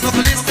المخلص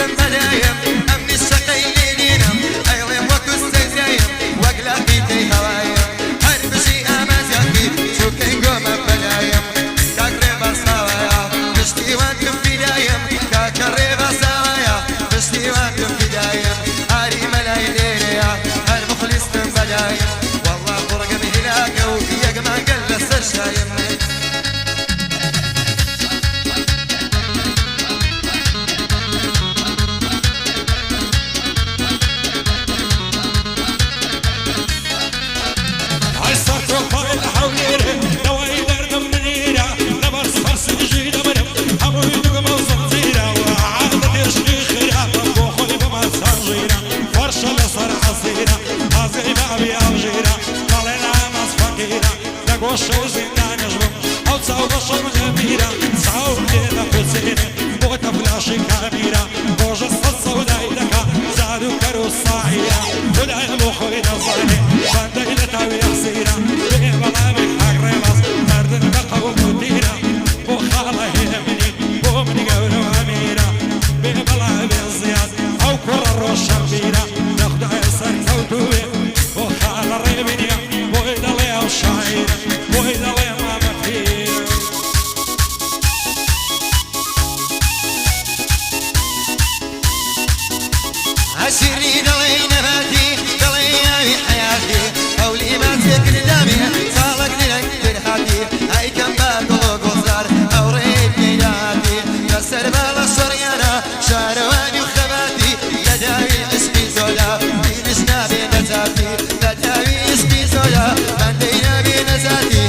عسيري دلي نباتي دلي ناوي حياتي أولي ما تكر دامي صالك دلك فرحاتي هاي كم باقلو قصار أوريد نياتي كسر بالا سريانا شارواني وخباتي لداوي اسمي زولا بينسنا بنزاتي لداوي اسمي زولا من دينا بنزاتي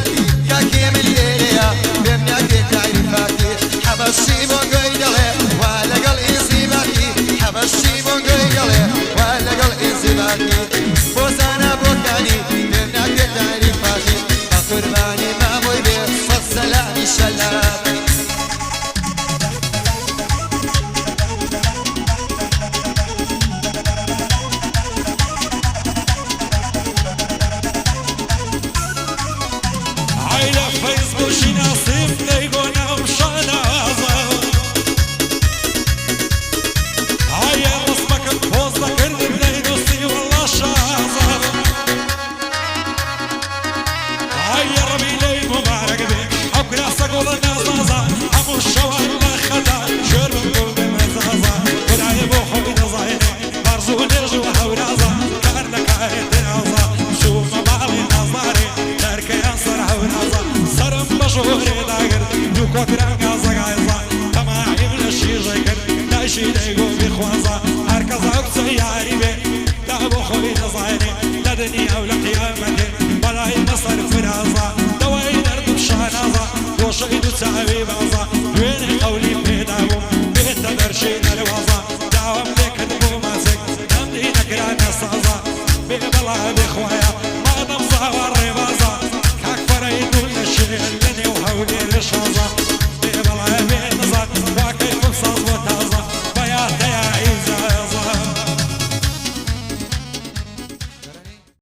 يا كيم الليليا بمناك تعريفاتي حبسي بونقوي دلي ولا قل إنسيباتي حبسي بونقوي دلي ولا قل إنسيباتي بوزانا بوكاني بمناك تعريفاتي قرباني ما موي بيه صلسلاني الشلاتي عيلة فيسبوك شي نصيب ليقونا مشانا هيا رسمك بوزك الربني نصي والله شازر هيا ربي لي مبارك بك أبقى سقول النزازة أبو الشوال مخدا شرب قلب مزازة ولا يبو خوي نظايني برزو نرجو هورازة كارلك عيد نازة شوف مبالي نظاري تركي أنصر هورازة سرم بشوري داقر دو كوكرا غازة غايزة تماعي من الشي جيكر دايشي ليقو بخوازة هركز أبسي عيبي لا أبو خوي نظايني لا دنيا ولا قيامتي ولا يمصر فرازة دواي درد بشانازة وشيدو تعبي بازة وين قولي بيداوم بيت درشين الوازة داوم لك دبو ماسك نمدي نكرانا صازة بيبلا بخوايا ما نمصها والربازة كاك فريدو الشيء لني وهولي